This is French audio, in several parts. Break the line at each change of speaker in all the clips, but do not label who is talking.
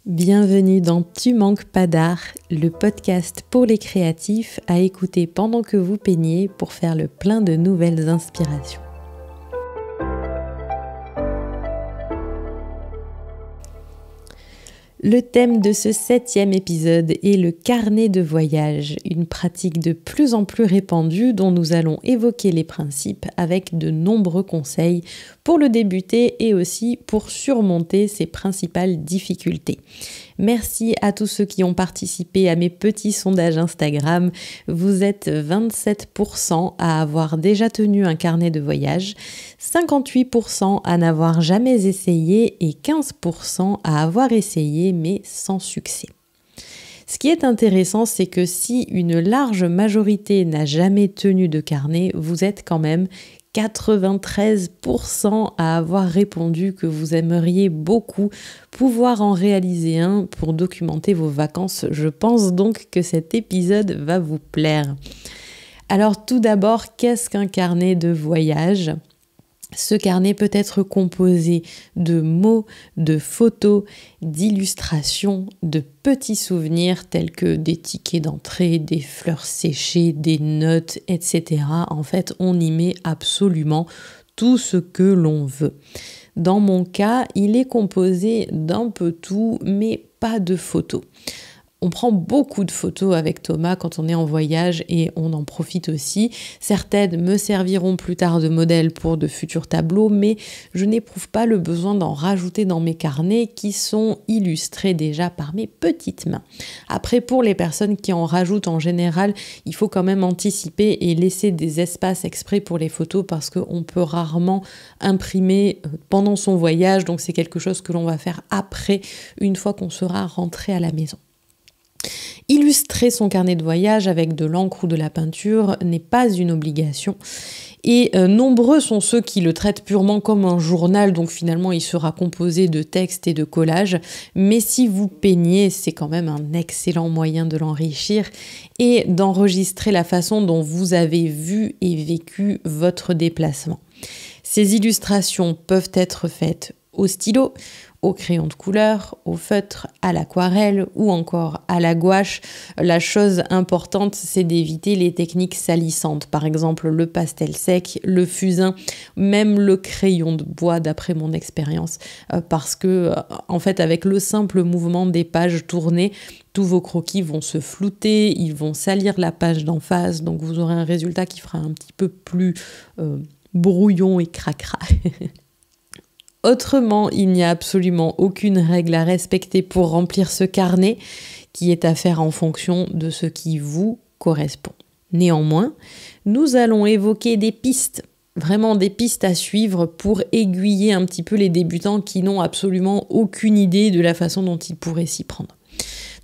Bienvenue dans Tu manques pas d'art, le podcast pour les créatifs à écouter pendant que vous peignez pour faire le plein de nouvelles inspirations. Le thème de ce 7e épisode est le carnet de voyage, une pratique de plus en plus répandue dont nous allons évoquer les principes avec de nombreux conseils pour le débuter et aussi pour surmonter ses principales difficultés. Merci à tous ceux qui ont participé à mes petits sondages Instagram. Vous êtes 27% à avoir déjà tenu un carnet de voyage, 58% à n'avoir jamais essayé et 15% à avoir essayé mais sans succès. Ce qui est intéressant, c'est que si une large majorité n'a jamais tenu de carnet, vous êtes quand même 93% à avoir répondu que vous aimeriez beaucoup pouvoir en réaliser un pour documenter vos vacances. Je pense donc que cet épisode va vous plaire. Alors tout d'abord, qu'est-ce qu'un carnet de voyage ? Ce carnet peut être composé de mots, de photos, d'illustrations, de petits souvenirs tels que des tickets d'entrée, des fleurs séchées, des notes, etc. En fait, on y met absolument tout ce que l'on veut. Dans mon cas, il est composé d'un peu tout, mais pas de photos. On prend beaucoup de photos avec Thomas quand on est en voyage et on en profite aussi. Certaines me serviront plus tard de modèle pour de futurs tableaux, mais je n'éprouve pas le besoin d'en rajouter dans mes carnets qui sont illustrés déjà par mes petites mains. Après, pour les personnes qui en rajoutent en général, il faut quand même anticiper et laisser des espaces exprès pour les photos parce qu'on peut rarement imprimer pendant son voyage, donc c'est quelque chose que l'on va faire après, une fois qu'on sera rentré à la maison. Illustrer son carnet de voyage avec de l'encre ou de la peinture n'est pas une obligation et nombreux sont ceux qui le traitent purement comme un journal, donc finalement il sera composé de textes et de collages, mais si vous peignez, c'est quand même un excellent moyen de l'enrichir et d'enregistrer la façon dont vous avez vu et vécu votre déplacement. Ces illustrations peuvent être faites au stylo, au crayon de couleur, au feutre, à l'aquarelle ou encore à la gouache. La chose importante, c'est d'éviter les techniques salissantes, par exemple le pastel sec, le fusain, même le crayon de bois d'après mon expérience, parce que en fait avec le simple mouvement des pages tournées, tous vos croquis vont se flouter, ils vont salir la page d'en face, donc vous aurez un résultat qui fera un petit peu plus brouillon et cracra. Autrement, il n'y a absolument aucune règle à respecter pour remplir ce carnet qui est à faire en fonction de ce qui vous correspond. Néanmoins, nous allons évoquer des pistes, vraiment des pistes à suivre pour aiguiller un petit peu les débutants qui n'ont absolument aucune idée de la façon dont ils pourraient s'y prendre.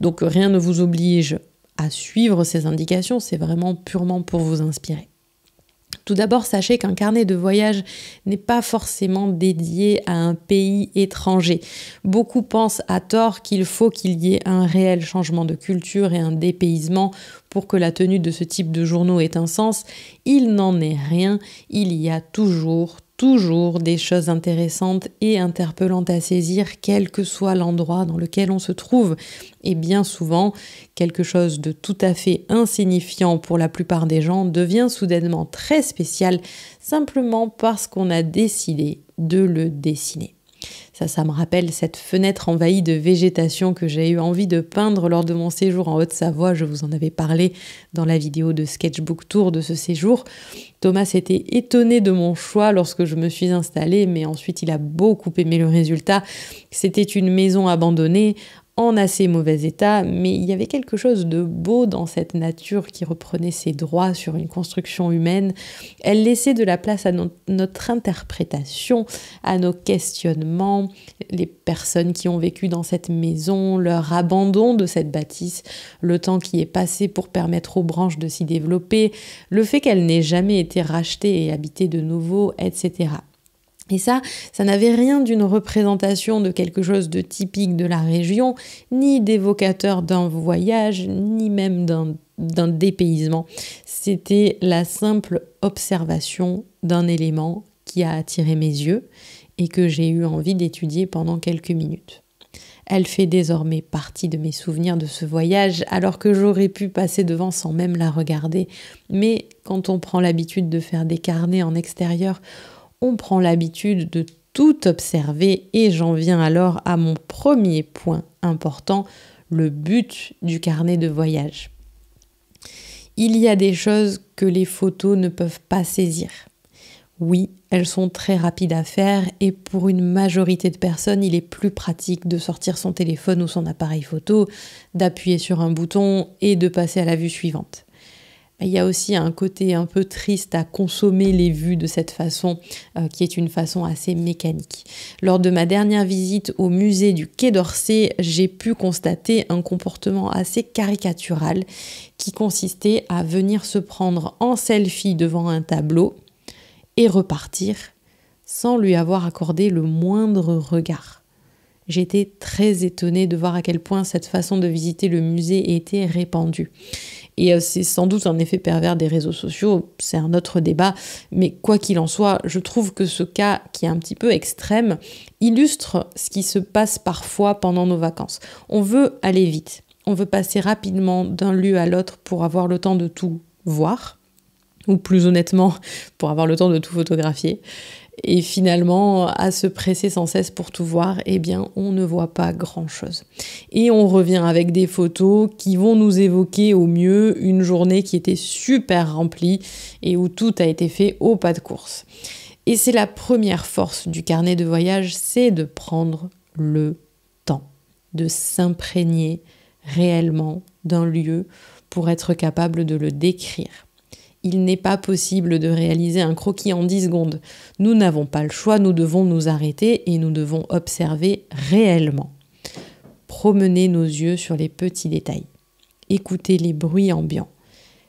Donc rien ne vous oblige à suivre ces indications, c'est vraiment purement pour vous inspirer. Tout d'abord, sachez qu'un carnet de voyage n'est pas forcément dédié à un pays étranger. Beaucoup pensent à tort qu'il faut qu'il y ait un réel changement de culture et un dépaysement pour que la tenue de ce type de journaux ait un sens. Il n'en est rien, il y a toujours des choses intéressantes et interpellantes à saisir, quel que soit l'endroit dans lequel on se trouve. Et bien souvent, quelque chose de tout à fait insignifiant pour la plupart des gens devient soudainement très spécial, simplement parce qu'on a décidé de le dessiner. Ça me rappelle cette fenêtre envahie de végétation que j'ai eu envie de peindre lors de mon séjour en Haute-Savoie. Je vous en avais parlé dans la vidéo de Sketchbook Tour de ce séjour. Thomas s'était étonné de mon choix lorsque je me suis installée, mais ensuite il a beaucoup aimé le résultat. C'était une maison abandonnée, en assez mauvais état, mais il y avait quelque chose de beau dans cette nature qui reprenait ses droits sur une construction humaine. Elle laissait de la place à notre interprétation, à nos questionnements, les personnes qui ont vécu dans cette maison, leur abandon de cette bâtisse, le temps qui est passé pour permettre aux branches de s'y développer, le fait qu'elle n'ait jamais été rachetée et habitée de nouveau, etc. Et ça n'avait rien d'une représentation de quelque chose de typique de la région, ni d'évocateur d'un voyage, ni même d'un dépaysement. C'était la simple observation d'un élément qui a attiré mes yeux et que j'ai eu envie d'étudier pendant quelques minutes. Elle fait désormais partie de mes souvenirs de ce voyage, alors que j'aurais pu passer devant sans même la regarder. Mais quand on prend l'habitude de faire des carnets en extérieur, on prend l'habitude de tout observer et j'en viens alors à mon premier point important, le but du carnet de voyage. Il y a des choses que les photos ne peuvent pas saisir. Oui, elles sont très rapides à faire et pour une majorité de personnes, il est plus pratique de sortir son téléphone ou son appareil photo, d'appuyer sur un bouton et de passer à la vue suivante. Il y a aussi un côté un peu triste à consommer les vues de cette façon, qui est une façon assez mécanique. Lors de ma dernière visite au musée du Quai d'Orsay, j'ai pu constater un comportement assez caricatural qui consistait à venir se prendre en selfie devant un tableau et repartir sans lui avoir accordé le moindre regard. J'étais très étonnée de voir à quel point cette façon de visiter le musée était répandue. Et c'est sans doute un effet pervers des réseaux sociaux, c'est un autre débat, mais quoi qu'il en soit, je trouve que ce cas, qui est un petit peu extrême, illustre ce qui se passe parfois pendant nos vacances. On veut aller vite, on veut passer rapidement d'un lieu à l'autre pour avoir le temps de tout voir, ou plus honnêtement, pour avoir le temps de tout photographier. Et finalement, à se presser sans cesse pour tout voir, eh bien, on ne voit pas grand-chose. Et on revient avec des photos qui vont nous évoquer au mieux une journée qui était super remplie et où tout a été fait au pas de course. Et c'est la première force du carnet de voyage, c'est de prendre le temps, de s'imprégner réellement d'un lieu pour être capable de le décrire. Il n'est pas possible de réaliser un croquis en 10 secondes. Nous n'avons pas le choix, nous devons nous arrêter et nous devons observer réellement. Promener nos yeux sur les petits détails. Écouter les bruits ambiants.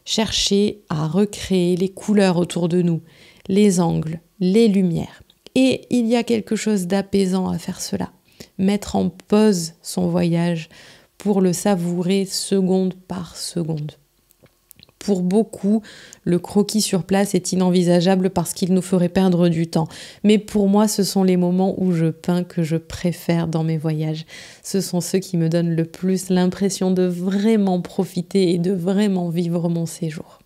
Chercher à recréer les couleurs autour de nous, les angles, les lumières. Et il y a quelque chose d'apaisant à faire cela. Mettre en pause son voyage pour le savourer seconde par seconde. Pour beaucoup, le croquis sur place est inenvisageable parce qu'il nous ferait perdre du temps. Mais pour moi, ce sont les moments où je peins que je préfère dans mes voyages. Ce sont ceux qui me donnent le plus l'impression de vraiment profiter et de vraiment vivre mon séjour.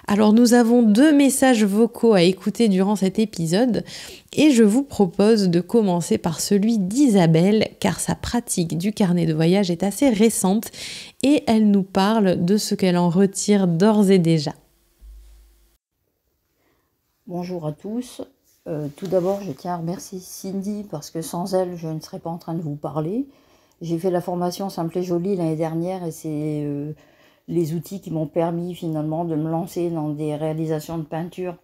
Alors nous avons 2 messages vocaux à écouter durant cet épisode et je vous propose de commencer par celui d'Isabelle car sa pratique du carnet de voyage est assez récente et elle nous parle de ce qu'elle en retire d'ores et déjà.
Bonjour à tous. Tout d'abord, je tiens à remercier Cindy parce que sans elle, je ne serais pas en train de vous parler. J'ai fait la formation Simple et Jolie l'année dernière et c'est les outils qui m'ont permis finalement de me lancer dans des réalisations de peinture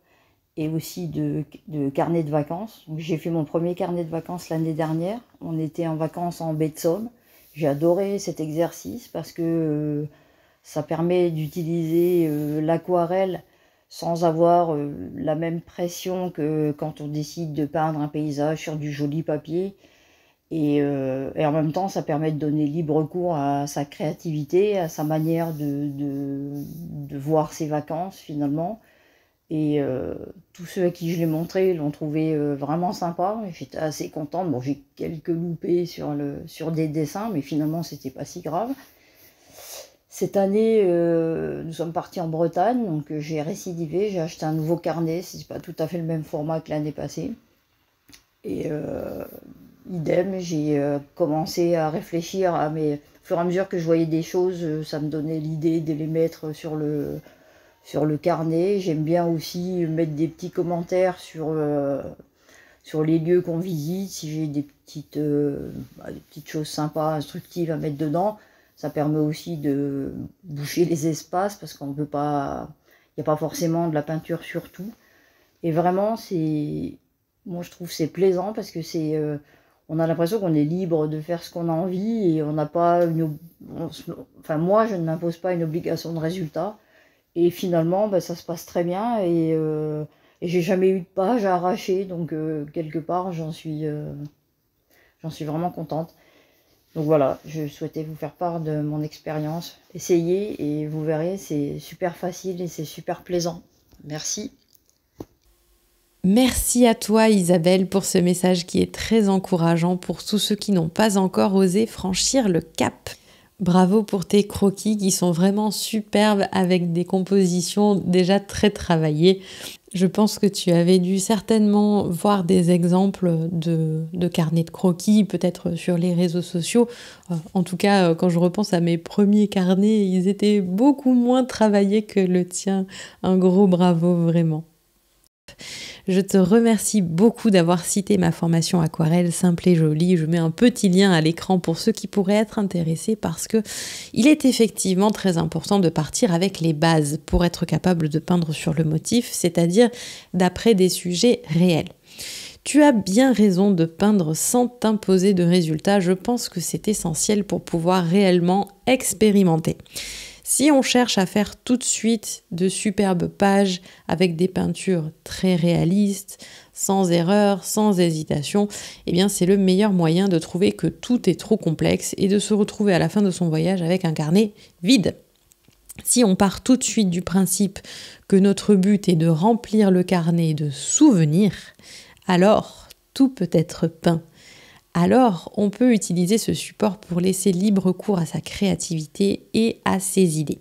et aussi de carnet de vacances. J'ai fait mon premier carnet de vacances l'année dernière. On était en vacances en baie de Somme. J'ai adoré cet exercice parce que ça permet d'utiliser l'aquarelle sans avoir la même pression que quand on décide de peindre un paysage sur du joli papier. Et en même temps, ça permet de donner libre cours à sa créativité, à sa manière de voir ses vacances finalement. Et tous ceux à qui je l'ai montré l'ont trouvé vraiment sympa. J'étais assez contente. Bon, j'ai quelques loupés sur des dessins, mais finalement, c'était pas si grave. Cette année, nous sommes partis en Bretagne, donc j'ai récidivé, j'ai acheté un nouveau carnet. C'est pas tout à fait le même format que l'année passée. Et idem, j'ai commencé à réfléchir à mes... Au fur et à mesure que je voyais des choses, ça me donnait l'idée de les mettre sur le carnet. J'aime bien aussi mettre des petits commentaires sur les lieux qu'on visite, si j'ai des petites choses sympas, instructives à mettre dedans. Ça permet aussi de boucher les espaces parce qu'on peut pas... Il n'y a pas forcément de la peinture sur tout. Et vraiment, moi je trouve c'est plaisant parce que on a l'impression qu'on est libre de faire ce qu'on a envie et on n'a pas enfin moi je ne m'impose pas une obligation de résultat et finalement ça se passe très bien et j'ai jamais eu de page à arracher donc quelque part j'en suis vraiment contente. Donc voilà, je souhaitais vous faire part de mon expérience. Essayez et vous verrez, c'est super facile et c'est super plaisant. Merci.
Merci à toi Isabelle pour ce message qui est très encourageant pour tous ceux qui n'ont pas encore osé franchir le cap. Bravo pour tes croquis qui sont vraiment superbes avec des compositions déjà très travaillées. Je pense que tu avais dû certainement voir des exemples de carnets de croquis, peut-être sur les réseaux sociaux. En tout cas, quand je repense à mes premiers carnets, ils étaient beaucoup moins travaillés que le tien. Un gros bravo vraiment. Je te remercie beaucoup d'avoir cité ma formation aquarelle simple et jolie. Je mets un petit lien à l'écran pour ceux qui pourraient être intéressés parce que il est effectivement très important de partir avec les bases pour être capable de peindre sur le motif, c'est-à-dire d'après des sujets réels. Tu as bien raison de peindre sans t'imposer de résultats. Je pense que c'est essentiel pour pouvoir réellement expérimenter. Si on cherche à faire tout de suite de superbes pages avec des peintures très réalistes, sans erreur, sans hésitation, eh bien c'est le meilleur moyen de trouver que tout est trop complexe et de se retrouver à la fin de son voyage avec un carnet vide. Si on part tout de suite du principe que notre but est de remplir le carnet de souvenirs, alors tout peut être peint. Alors, on peut utiliser ce support pour laisser libre cours à sa créativité et à ses idées.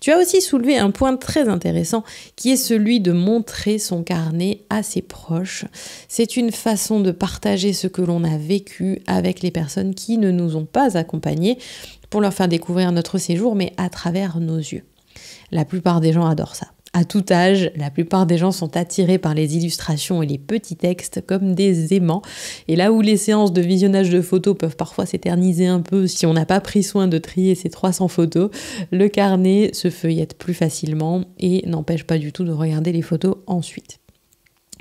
Tu as aussi soulevé un point très intéressant qui est celui de montrer son carnet à ses proches. C'est une façon de partager ce que l'on a vécu avec les personnes qui ne nous ont pas accompagnés pour leur faire découvrir notre séjour, mais à travers nos yeux. La plupart des gens adorent ça. À tout âge, la plupart des gens sont attirés par les illustrations et les petits textes comme des aimants. Et là où les séances de visionnage de photos peuvent parfois s'éterniser un peu si on n'a pas pris soin de trier ces 300 photos, le carnet se feuillette plus facilement et n'empêche pas du tout de regarder les photos ensuite.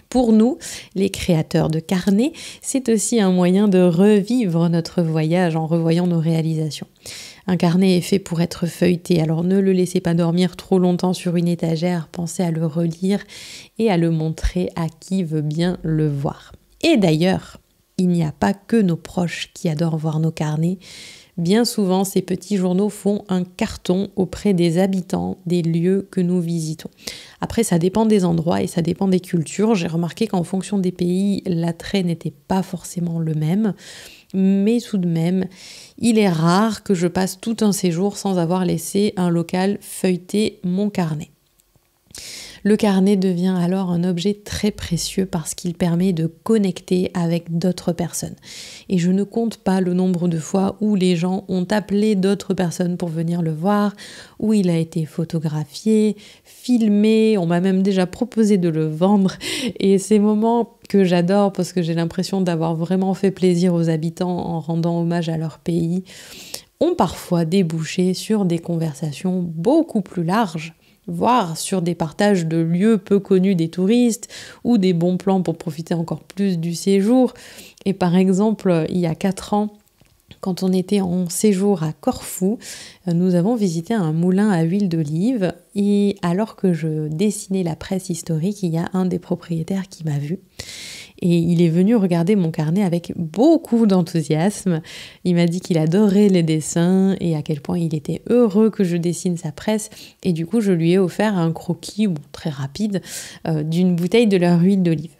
Pour nous, les créateurs de carnets, c'est aussi un moyen de revivre notre voyage en revoyant nos réalisations. Un carnet est fait pour être feuilleté, alors ne le laissez pas dormir trop longtemps sur une étagère, pensez à le relire et à le montrer à qui veut bien le voir. Et d'ailleurs, il n'y a pas que nos proches qui adorent voir nos carnets. Bien souvent, ces petits journaux font un carton auprès des habitants des lieux que nous visitons. Après, ça dépend des endroits et ça dépend des cultures. J'ai remarqué qu'en fonction des pays, l'attrait n'était pas forcément le même. Mais tout de même, il est rare que je passe tout un séjour sans avoir laissé un local feuilleter mon carnet. Le carnet devient alors un objet très précieux parce qu'il permet de connecter avec d'autres personnes. Et je ne compte pas le nombre de fois où les gens ont appelé d'autres personnes pour venir le voir, où il a été photographié, filmé, on m'a même déjà proposé de le vendre. Et ces moments que j'adore parce que j'ai l'impression d'avoir vraiment fait plaisir aux habitants en rendant hommage à leur pays, ont parfois débouché sur des conversations beaucoup plus larges, voire sur des partages de lieux peu connus des touristes ou des bons plans pour profiter encore plus du séjour. Et par exemple, il y a 4 ans, quand on était en séjour à Corfou, nous avons visité un moulin à huile d'olive et alors que je dessinais la presse historique, il y a un des propriétaires qui m'a vue. Et il est venu regarder mon carnet avec beaucoup d'enthousiasme. Il m'a dit qu'il adorait les dessins et à quel point il était heureux que je dessine sa presse. Et du coup, je lui ai offert un croquis, très rapide, d'une bouteille de leur huile d'olive.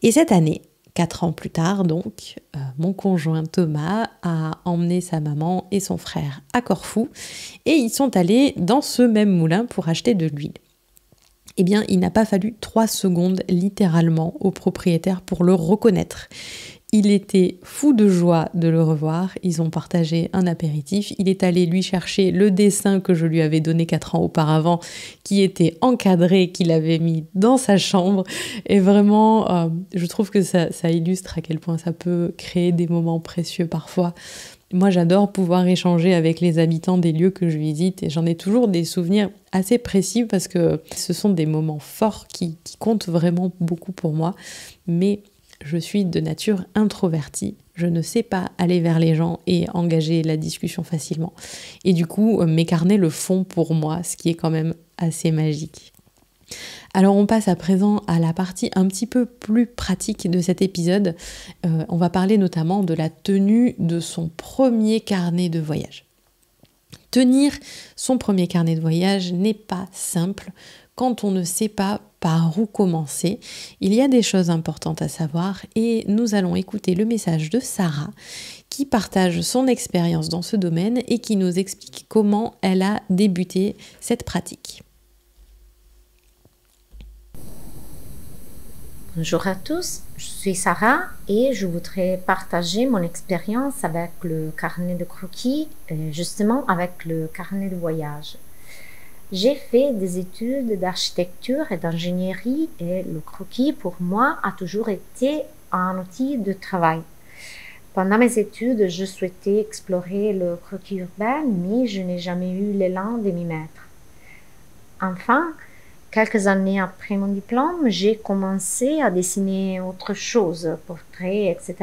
Et cette année, 4 ans plus tard donc, mon conjoint Thomas a emmené sa maman et son frère à Corfou et ils sont allés dans ce même moulin pour acheter de l'huile. Eh bien, il n'a pas fallu 3 secondes littéralement au propriétaire pour le reconnaître. Il était fou de joie de le revoir, ils ont partagé un apéritif, il est allé lui chercher le dessin que je lui avais donné 4 ans auparavant, qui était encadré, qu'il avait mis dans sa chambre, et vraiment, je trouve que ça illustre à quel point ça peut créer des moments précieux parfois. Moi, j'adore pouvoir échanger avec les habitants des lieux que je visite et j'en ai toujours des souvenirs assez précis parce que ce sont des moments forts qui comptent vraiment beaucoup pour moi. Mais je suis de nature introvertie. Je ne sais pas aller vers les gens et engager la discussion facilement. Et du coup, mes carnets le font pour moi, ce qui est quand même assez magique. Alors on passe à présent à la partie un petit peu plus pratique de cet épisode. On va parler notamment de la tenue de son premier carnet de voyage. Tenir son premier carnet de voyage n'est pas simple, quand on ne sait pas par où commencer. Il y a des choses importantes à savoir et nous allons écouter le message de Sarah qui partage son expérience dans ce domaine et qui nous explique comment elle a débuté cette pratique.
Bonjour à tous, je suis Sarah et je voudrais partager mon expérience avec le carnet de croquis, justement avec le carnet de voyage. J'ai fait des études d'architecture et d'ingénierie et le croquis pour moi a toujours été un outil de travail. Pendant mes études, je souhaitais explorer le croquis urbain, mais je n'ai jamais eu l'élan de m'y mettre. Enfin, quelques années après mon diplôme, j'ai commencé à dessiner autre chose, portraits, etc.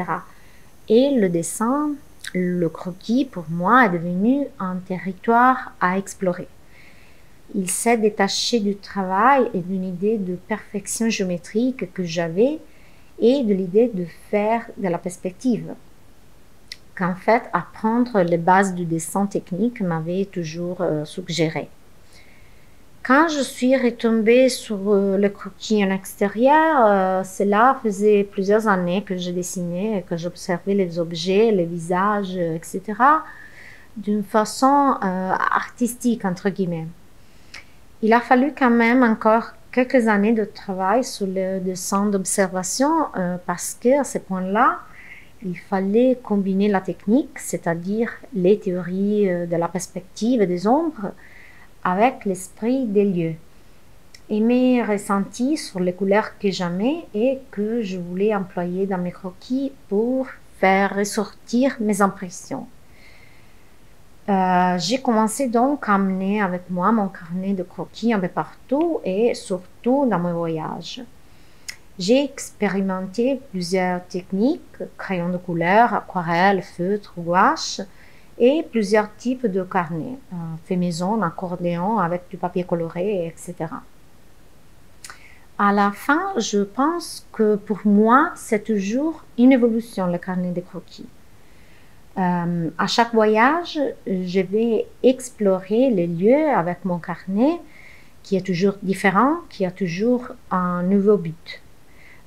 Et le dessin, le croquis, pour moi, est devenu un territoire à explorer. Il s'est détaché du travail et d'une idée de perfection géométrique que j'avais et de l'idée de faire de la perspective. Qu'en fait, apprendre les bases du dessin technique m'avait toujours suggéré. Quand je suis retombée sur le croquis en extérieur, cela faisait plusieurs années que je dessinais, que j'observais les objets, les visages, etc. d'une façon artistique, entre guillemets. Il a fallu quand même encore quelques années de travail sur le dessin d'observation parce qu'à ce point-là, il fallait combiner la technique, c'est-à-dire les théories de la perspective et des ombres, avec l'esprit des lieux. Et mes ressentis sur les couleurs que j'aimais et que je voulais employer dans mes croquis pour faire ressortir mes impressions. J'ai commencé donc à emmener avec moi mon carnet de croquis un peu partout et surtout dans mes voyages. J'ai expérimenté plusieurs techniques, crayons de couleur, aquarelle, feutre, gouache et plusieurs types de carnets, fait maison, accordéon avec du papier coloré, etc. À la fin, je pense que pour moi, c'est toujours une évolution, le carnet de croquis. À chaque voyage, je vais explorer les lieux avec mon carnet qui est toujours différent, qui a toujours un nouveau but.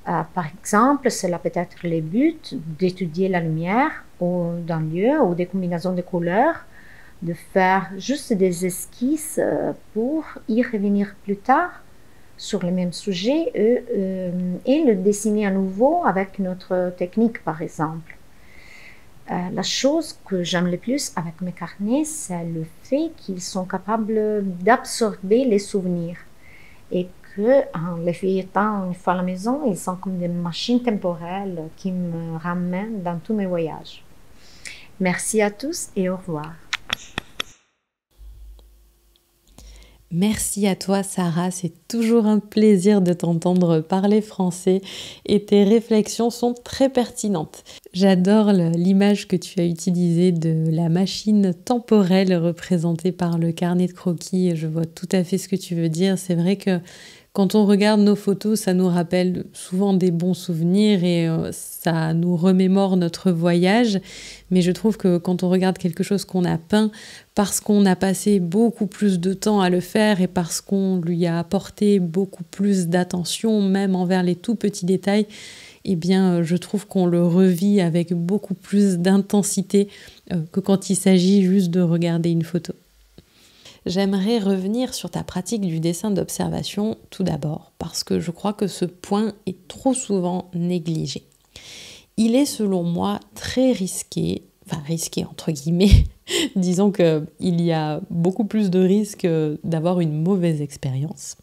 Par exemple, cela peut être le but d'étudier la lumière d'un lieu ou des combinaisons de couleurs, de faire juste des esquisses pour y revenir plus tard sur le même sujet et le dessiner à nouveau avec une autre technique, par exemple. La chose que j'aime le plus avec mes carnets, c'est le fait qu'ils sont capables d'absorber les souvenirs et qu'en les feuilletant une fois à la maison, ils sont comme des machines temporelles qui me ramènent dans tous mes voyages. Merci à tous et au revoir.
Merci à toi Sarah, c'est toujours un plaisir de t'entendre parler français et tes réflexions sont très pertinentes. J'adore l'image que tu as utilisée de la machine temporelle représentée par le carnet de croquis. Je vois tout à fait ce que tu veux dire. C'est vrai que quand on regarde nos photos, ça nous rappelle souvent des bons souvenirs et ça nous remémore notre voyage. Mais je trouve que quand on regarde quelque chose qu'on a peint, parce qu'on a passé beaucoup plus de temps à le faire et parce qu'on lui a apporté beaucoup plus d'attention, même envers les tout petits détails, eh bien, je trouve qu'on le revit avec beaucoup plus d'intensité que quand il s'agit juste de regarder une photo. J'aimerais revenir sur ta pratique du dessin d'observation tout d'abord, parce que je crois que ce point est trop souvent négligé. Il est selon moi très risqué, enfin risqué entre guillemets, disons qu'il y a beaucoup plus de risques d'avoir une mauvaise expérience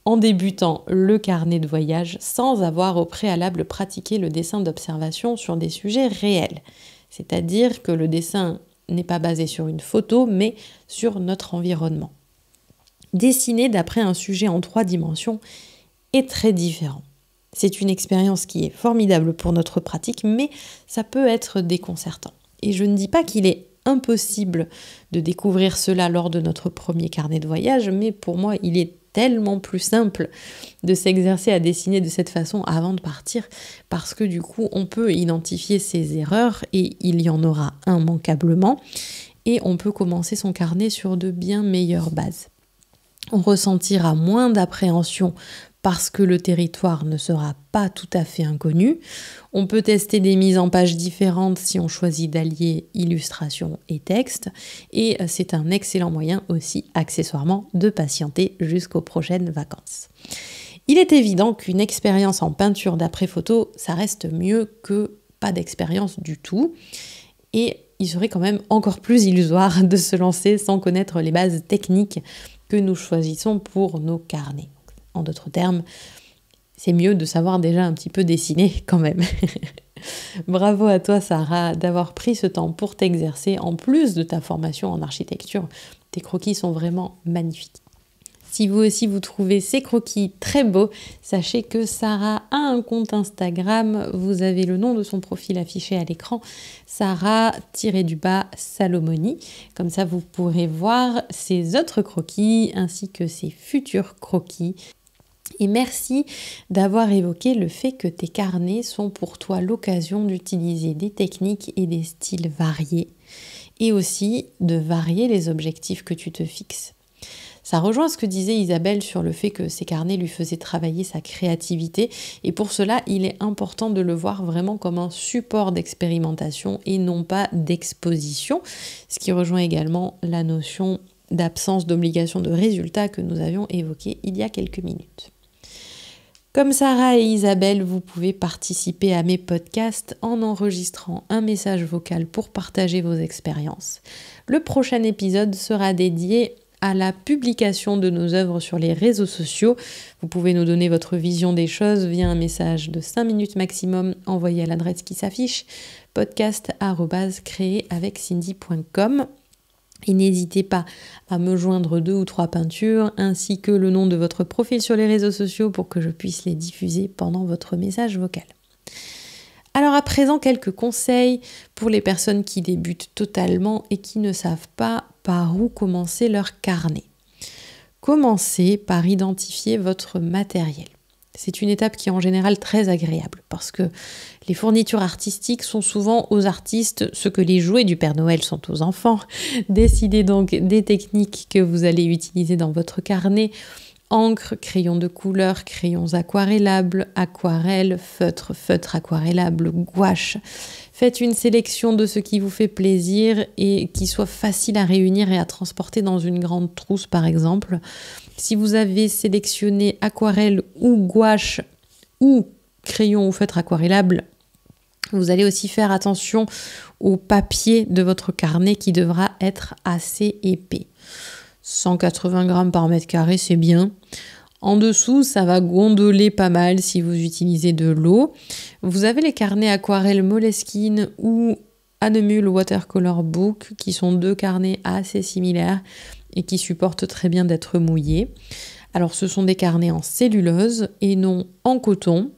en débutant le carnet de voyage sans avoir au préalable pratiqué le dessin d'observation sur des sujets réels. C'est-à-dire que le dessin n'est pas basé sur une photo, mais sur notre environnement. Dessiner d'après un sujet en 3 dimensions est très différent. C'est une expérience qui est formidable pour notre pratique, mais ça peut être déconcertant. Et je ne dis pas qu'il est impossible de découvrir cela lors de notre premier carnet de voyage, mais pour moi, il est tellement plus simple de s'exercer à dessiner de cette façon avant de partir parce que du coup on peut identifier ses erreurs et il y en aura immanquablement et on peut commencer son carnet sur de bien meilleures bases. On ressentira moins d'appréhension parce que le territoire ne sera pas tout à fait inconnu. On peut tester des mises en page différentes si on choisit d'allier illustration et texte. Et c'est un excellent moyen aussi, accessoirement, de patienter jusqu'aux prochaines vacances. Il est évident qu'une expérience en peinture d'après-photo, ça reste mieux que pas d'expérience du tout. Et il serait quand même encore plus illusoire de se lancer sans connaître les bases techniques que nous choisissons pour nos carnets. En d'autres termes, c'est mieux de savoir déjà un petit peu dessiner quand même. Bravo à toi Sarah d'avoir pris ce temps pour t'exercer en plus de ta formation en architecture. Tes croquis sont vraiment magnifiques. Si vous aussi vous trouvez ces croquis très beaux, sachez que Sarah a un compte Instagram. Vous avez le nom de son profil affiché à l'écran, Sarah-Salomoni. Comme ça, vous pourrez voir ses autres croquis ainsi que ses futurs croquis. Et merci d'avoir évoqué le fait que tes carnets sont pour toi l'occasion d'utiliser des techniques et des styles variés et aussi de varier les objectifs que tu te fixes. Ça rejoint ce que disait Isabelle sur le fait que ces carnets lui faisaient travailler sa créativité et pour cela, il est important de le voir vraiment comme un support d'expérimentation et non pas d'exposition, ce qui rejoint également la notion d'absence d'obligation de résultat que nous avions évoquée il y a quelques minutes. Comme Sarah et Isabelle, vous pouvez participer à mes podcasts en enregistrant un message vocal pour partager vos expériences. Le prochain épisode sera dédié à la publication de nos œuvres sur les réseaux sociaux. Vous pouvez nous donner votre vision des choses via un message de 5 minutes maximum envoyé à l'adresse qui s'affiche, podcast@créeraveccindy.com. Et n'hésitez pas à me joindre 2 ou 3 peintures ainsi que le nom de votre profil sur les réseaux sociaux pour que je puisse les diffuser pendant votre message vocal. Alors à présent, quelques conseils pour les personnes qui débutent totalement et qui ne savent pas par où commencer leur carnet. Commencez par identifier votre matériel. C'est une étape qui est en général très agréable parce que les fournitures artistiques sont souvent aux artistes ce que les jouets du Père Noël sont aux enfants. Décidez donc des techniques que vous allez utiliser dans votre carnet. Encre, crayon de couleur, crayons aquarellables, aquarelle, feutre aquarellable, gouache. Faites une sélection de ce qui vous fait plaisir et qui soit facile à réunir et à transporter dans une grande trousse par exemple. Si vous avez sélectionné aquarelle ou gouache ou crayon ou feutre aquarellable, vous allez aussi faire attention au papier de votre carnet qui devra être assez épais. 180 grammes par mètre carré, c'est bien. En dessous, ça va gondoler pas mal si vous utilisez de l'eau. Vous avez les carnets aquarelle Moleskine ou Hahnemühle Watercolor Book qui sont 2 carnets assez similaires et qui supportent très bien d'être mouillés. Alors ce sont des carnets en cellulose et non en coton.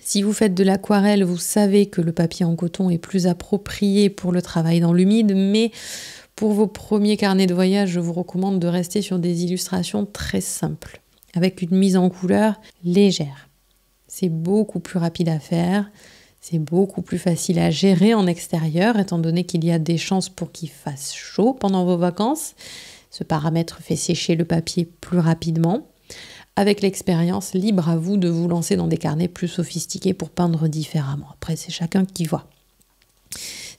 Si vous faites de l'aquarelle, vous savez que le papier en coton est plus approprié pour le travail dans l'humide, mais pour vos premiers carnets de voyage, je vous recommande de rester sur des illustrations très simples, avec une mise en couleur légère. C'est beaucoup plus rapide à faire, c'est beaucoup plus facile à gérer en extérieur, étant donné qu'il y a des chances pour qu'il fasse chaud pendant vos vacances. Ce paramètre fait sécher le papier plus rapidement. Avec l'expérience, libre à vous de vous lancer dans des carnets plus sophistiqués pour peindre différemment. Après, c'est chacun qui voit.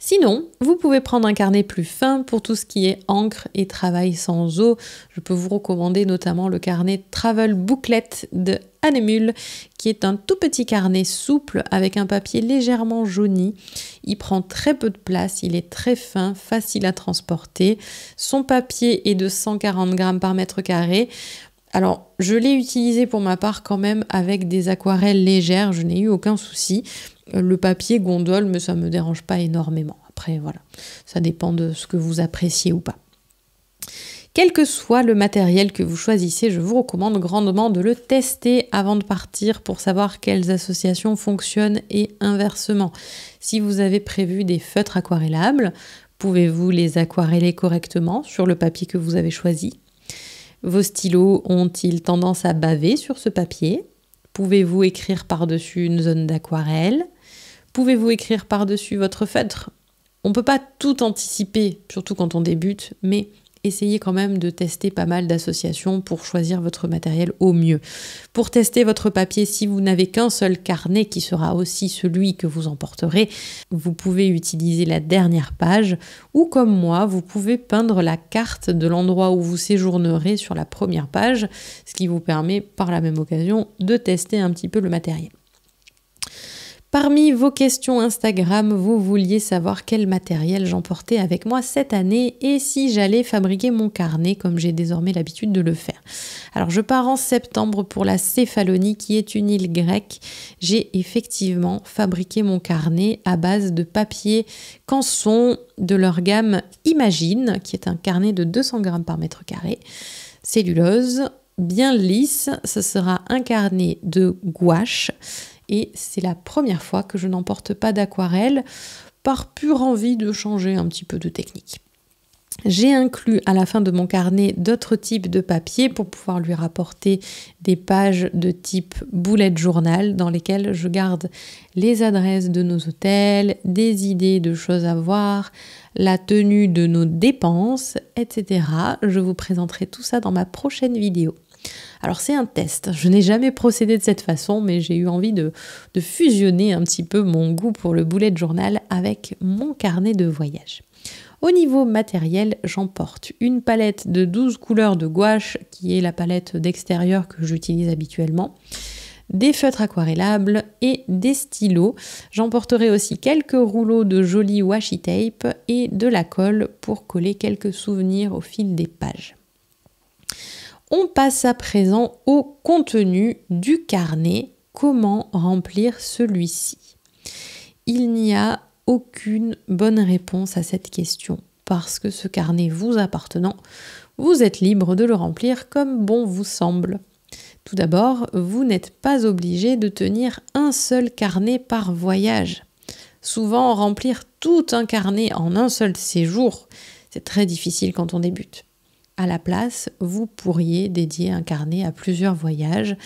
Sinon, vous pouvez prendre un carnet plus fin pour tout ce qui est encre et travail sans eau. Je peux vous recommander notamment le carnet Travel Booklet de Hahnemühle, qui est un tout petit carnet souple avec un papier légèrement jauni. Il prend très peu de place, il est très fin, facile à transporter. Son papier est de 140 grammes par mètre carré. Alors, je l'ai utilisé pour ma part quand même avec des aquarelles légères, je n'ai eu aucun souci. Le papier gondole, mais ça ne me dérange pas énormément. Après, voilà, ça dépend de ce que vous appréciez ou pas. Quel que soit le matériel que vous choisissez, je vous recommande grandement de le tester avant de partir pour savoir quelles associations fonctionnent et inversement. Si vous avez prévu des feutres aquarellables, pouvez-vous les aquareller correctement sur le papier que vous avez choisi ? Vos stylos ont-ils tendance à baver sur ce papier ? Pouvez-vous écrire par-dessus une zone d'aquarelle ? Pouvez-vous écrire par-dessus votre feutre ? On ne peut pas tout anticiper, surtout quand on débute, mais essayez quand même de tester pas mal d'associations pour choisir votre matériel au mieux. Pour tester votre papier, si vous n'avez qu'un seul carnet qui sera aussi celui que vous emporterez, vous pouvez utiliser la dernière page ou comme moi, vous pouvez peindre la carte de l'endroit où vous séjournerez sur la première page, ce qui vous permet par la même occasion de tester un petit peu le matériel. Parmi vos questions Instagram, vous vouliez savoir quel matériel j'emportais avec moi cette année et si j'allais fabriquer mon carnet comme j'ai désormais l'habitude de le faire. Alors je pars en septembre pour la Céphalonie qui est une île grecque. J'ai effectivement fabriqué mon carnet à base de papier Canson de leur gamme Imagine, qui est un carnet de 200 grammes par mètre carré, cellulose, bien lisse. Ce sera un carnet de gouache. Et c'est la première fois que je n'emporte pas d'aquarelle par pure envie de changer un petit peu de technique. J'ai inclus à la fin de mon carnet d'autres types de papier pour pouvoir lui rapporter des pages de type bullet journal dans lesquelles je garde les adresses de nos hôtels, des idées de choses à voir, la tenue de nos dépenses, etc. Je vous présenterai tout ça dans ma prochaine vidéo. Alors c'est un test, je n'ai jamais procédé de cette façon, mais j'ai eu envie de fusionner un petit peu mon goût pour le bullet journal avec mon carnet de voyage. Au niveau matériel, j'emporte une palette de 12 couleurs de gouache, qui est la palette d'extérieur que j'utilise habituellement, des feutres aquarellables et des stylos. J'emporterai aussi quelques rouleaux de joli washi tape et de la colle pour coller quelques souvenirs au fil des pages. On passe à présent au contenu du carnet. Comment remplir celui-ci? Il n'y a aucune bonne réponse à cette question parce que ce carnet vous appartenant, vous êtes libre de le remplir comme bon vous semble. Tout d'abord, vous n'êtes pas obligé de tenir un seul carnet par voyage. Souvent, remplir tout un carnet en un seul séjour, c'est très difficile quand on débute. À la place, vous pourriez dédier un carnet à plusieurs voyages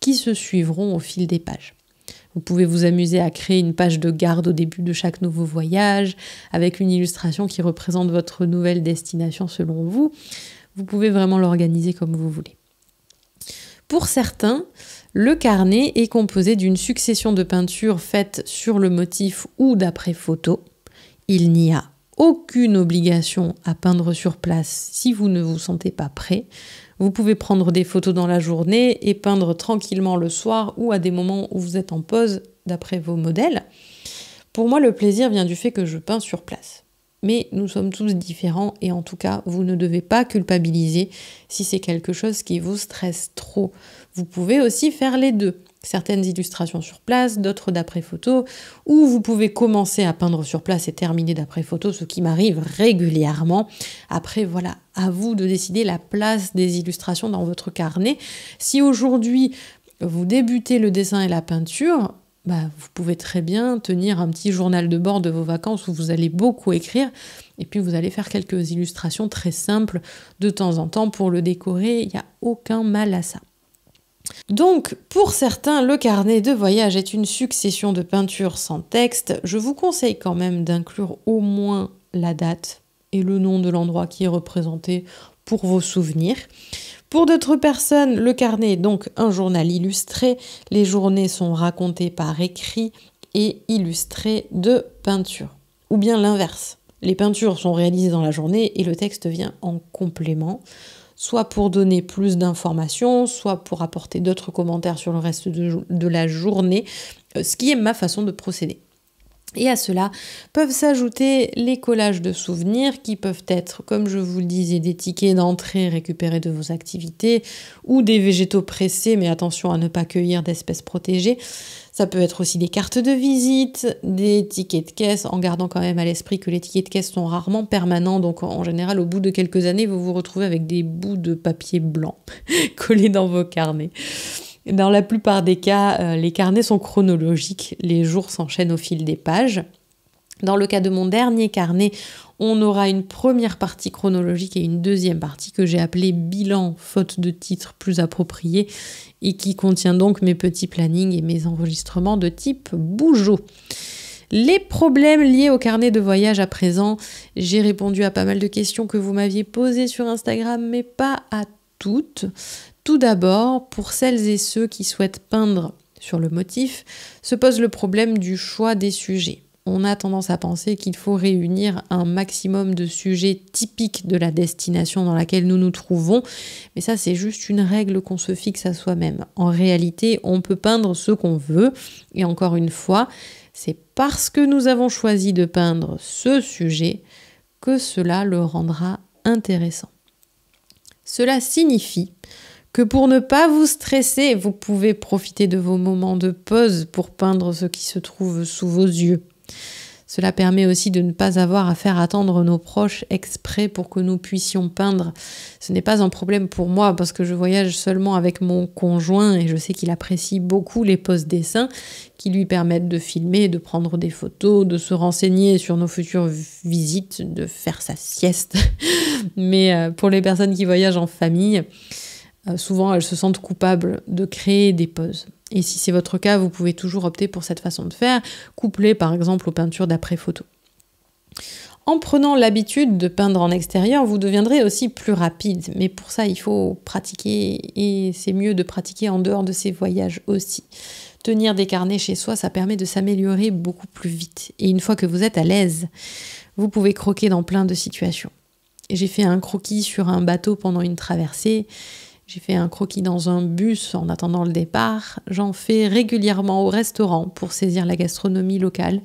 qui se suivront au fil des pages. Vous pouvez vous amuser à créer une page de garde au début de chaque nouveau voyage, avec une illustration qui représente votre nouvelle destination selon vous. Vous pouvez vraiment l'organiser comme vous voulez. Pour certains, le carnet est composé d'une succession de peintures faites sur le motif ou d'après photo. Il n'y a aucune obligation à peindre sur place si vous ne vous sentez pas prêt. Vous pouvez prendre des photos dans la journée et peindre tranquillement le soir ou à des moments où vous êtes en pause d'après vos modèles. Pour moi, le plaisir vient du fait que je peins sur place. Mais nous sommes tous différents et en tout cas, vous ne devez pas culpabiliser si c'est quelque chose qui vous stresse trop. Vous pouvez aussi faire les deux. Certaines illustrations sur place, d'autres d'après photo, ou vous pouvez commencer à peindre sur place et terminer d'après photo, ce qui m'arrive régulièrement. Après, voilà, à vous de décider la place des illustrations dans votre carnet. Si aujourd'hui, vous débutez le dessin et la peinture, vous pouvez très bien tenir un petit journal de bord de vos vacances où vous allez beaucoup écrire et puis vous allez faire quelques illustrations très simples de temps en temps pour le décorer. Il n'y a aucun mal à ça. Donc, pour certains, le carnet de voyage est une succession de peintures sans texte. Je vous conseille quand même d'inclure au moins la date et le nom de l'endroit qui est représenté pour vos souvenirs. Pour d'autres personnes, le carnet est donc un journal illustré. Les journées sont racontées par écrit et illustrées de peinture. Ou bien l'inverse. Les peintures sont réalisées dans la journée et le texte vient en complément, soit pour donner plus d'informations, soit pour apporter d'autres commentaires sur le reste de la journée, ce qui est ma façon de procéder. Et à cela peuvent s'ajouter les collages de souvenirs qui peuvent être, comme je vous le disais, des tickets d'entrée récupérés de vos activités ou des végétaux pressés, mais attention à ne pas cueillir d'espèces protégées. Ça peut être aussi des cartes de visite, des tickets de caisse, en gardant quand même à l'esprit que les tickets de caisse sont rarement permanents, donc en général, au bout de quelques années, vous vous retrouvez avec des bouts de papier blanc collés dans vos carnets. Dans la plupart des cas, les carnets sont chronologiques, les jours s'enchaînent au fil des pages. Dans le cas de mon dernier carnet, on aura une première partie chronologique et une deuxième partie que j'ai appelée bilan, faute de titre plus approprié, et qui contient donc mes petits plannings et mes enregistrements de type Bougeot. Les problèmes liés au carnet de voyage à présent. J'ai répondu à pas mal de questions que vous m'aviez posées sur Instagram, mais pas à toutes. Tout d'abord, pour celles et ceux qui souhaitent peindre sur le motif, se pose le problème du choix des sujets. On a tendance à penser qu'il faut réunir un maximum de sujets typiques de la destination dans laquelle nous nous trouvons, mais ça c'est juste une règle qu'on se fixe à soi-même. En réalité, on peut peindre ce qu'on veut, et encore une fois, c'est parce que nous avons choisi de peindre ce sujet que cela le rendra intéressant. Cela signifie que pour ne pas vous stresser, vous pouvez profiter de vos moments de pause pour peindre ce qui se trouve sous vos yeux. Cela permet aussi de ne pas avoir à faire attendre nos proches exprès pour que nous puissions peindre. Ce n'est pas un problème pour moi parce que je voyage seulement avec mon conjoint et je sais qu'il apprécie beaucoup les pauses dessins qui lui permettent de filmer, de prendre des photos, de se renseigner sur nos futures visites, de faire sa sieste. Mais pour les personnes qui voyagent en famille, souvent elles se sentent coupables de créer des pauses. Et si c'est votre cas, vous pouvez toujours opter pour cette façon de faire, couplée par exemple aux peintures d'après-photo. En prenant l'habitude de peindre en extérieur, vous deviendrez aussi plus rapide. Mais pour ça, il faut pratiquer et c'est mieux de pratiquer en dehors de ces voyages aussi. Tenir des carnets chez soi, ça permet de s'améliorer beaucoup plus vite. Et une fois que vous êtes à l'aise, vous pouvez croquer dans plein de situations. J'ai fait un croquis sur un bateau pendant une traversée. J'ai fait un croquis dans un bus en attendant le départ. J'en fais régulièrement au restaurant pour saisir la gastronomie locale.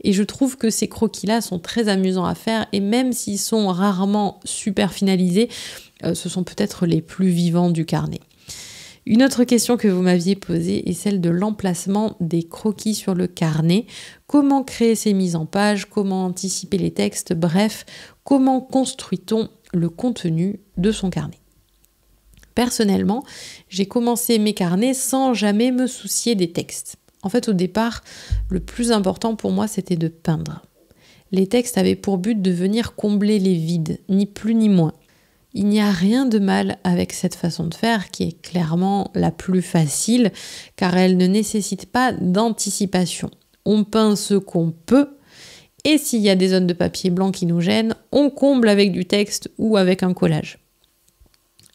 Et je trouve que ces croquis-là sont très amusants à faire. Et même s'ils sont rarement super finalisés, ce sont peut-être les plus vivants du carnet. Une autre question que vous m'aviez posée est celle de l'emplacement des croquis sur le carnet. Comment créer ces mises en page? Comment anticiper les textes? Bref, comment construit-on le contenu de son carnet? Personnellement, j'ai commencé mes carnets sans jamais me soucier des textes. En fait, au départ, le plus important pour moi, c'était de peindre. Les textes avaient pour but de venir combler les vides, ni plus ni moins. Il n'y a rien de mal avec cette façon de faire, qui est clairement la plus facile, car elle ne nécessite pas d'anticipation. On peint ce qu'on peut, et s'il y a des zones de papier blanc qui nous gênent, on comble avec du texte ou avec un collage.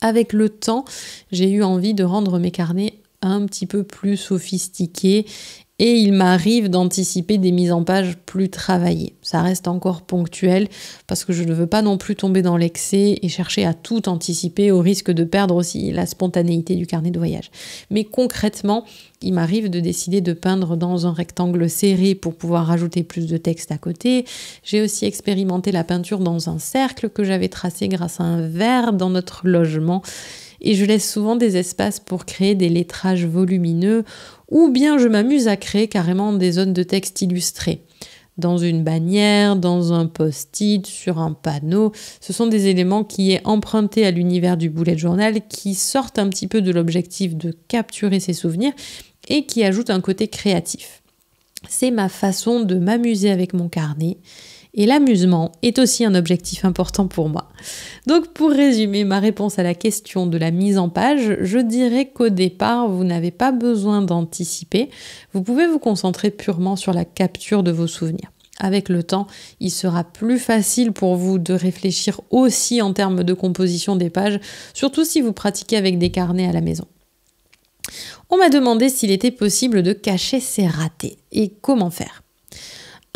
Avec le temps, j'ai eu envie de rendre mes carnets un petit peu plus sophistiqués et il m'arrive d'anticiper des mises en page plus travaillées. Ça reste encore ponctuel parce que je ne veux pas non plus tomber dans l'excès et chercher à tout anticiper au risque de perdre aussi la spontanéité du carnet de voyage. Mais concrètement, il m'arrive de décider de peindre dans un rectangle serré pour pouvoir rajouter plus de texte à côté. J'ai aussi expérimenté la peinture dans un cercle que j'avais tracé grâce à un verre dans notre logement. Et je laisse souvent des espaces pour créer des lettrages volumineux ou bien je m'amuse à créer carrément des zones de texte illustrées. Dans une bannière, dans un post-it, sur un panneau. Ce sont des éléments qui est emprunté à l'univers du bullet journal, qui sortent un petit peu de l'objectif de capturer ses souvenirs et qui ajoutent un côté créatif. C'est ma façon de m'amuser avec mon carnet. Et l'amusement est aussi un objectif important pour moi. Donc pour résumer ma réponse à la question de la mise en page, je dirais qu'au départ, vous n'avez pas besoin d'anticiper. Vous pouvez vous concentrer purement sur la capture de vos souvenirs. Avec le temps, il sera plus facile pour vous de réfléchir aussi en termes de composition des pages, surtout si vous pratiquez avec des carnets à la maison. On m'a demandé s'il était possible de cacher ses ratés et comment faire.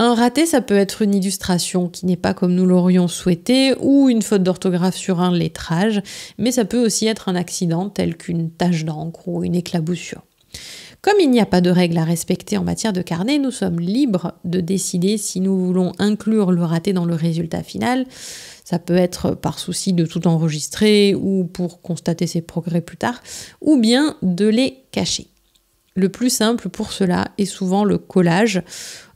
Un raté, ça peut être une illustration qui n'est pas comme nous l'aurions souhaité ou une faute d'orthographe sur un lettrage, mais ça peut aussi être un accident tel qu'une tache d'encre ou une éclaboussure. Comme il n'y a pas de règles à respecter en matière de carnet, nous sommes libres de décider si nous voulons inclure le raté dans le résultat final. Ça peut être par souci de tout enregistrer ou pour constater ses progrès plus tard, ou bien de les cacher. Le plus simple pour cela est souvent le collage.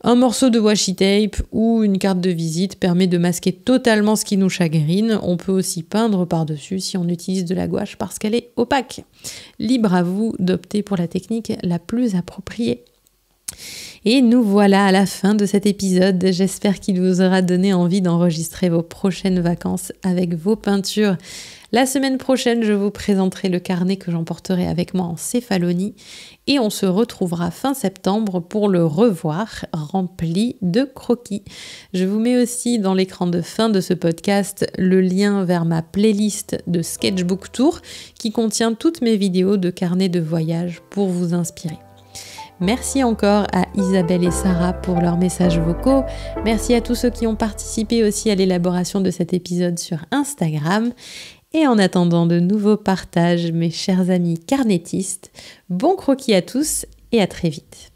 Un morceau de washi tape ou une carte de visite permet de masquer totalement ce qui nous chagrine. On peut aussi peindre par-dessus si on utilise de la gouache parce qu'elle est opaque. Libre à vous d'opter pour la technique la plus appropriée. Et nous voilà à la fin de cet épisode. J'espère qu'il vous aura donné envie d'enregistrer vos prochaines vacances avec vos peintures. La semaine prochaine, je vous présenterai le carnet que j'emporterai avec moi en Céphalonie et on se retrouvera fin septembre pour le revoir rempli de croquis. Je vous mets aussi dans l'écran de fin de ce podcast le lien vers ma playlist de Sketchbook Tour qui contient toutes mes vidéos de carnet de voyage pour vous inspirer. Merci encore à Isabelle et Sarah pour leurs messages vocaux. Merci à tous ceux qui ont participé aussi à l'élaboration de cet épisode sur Instagram. Et en attendant de nouveaux partages, mes chers amis carnétistes, bon croquis à tous et à très vite.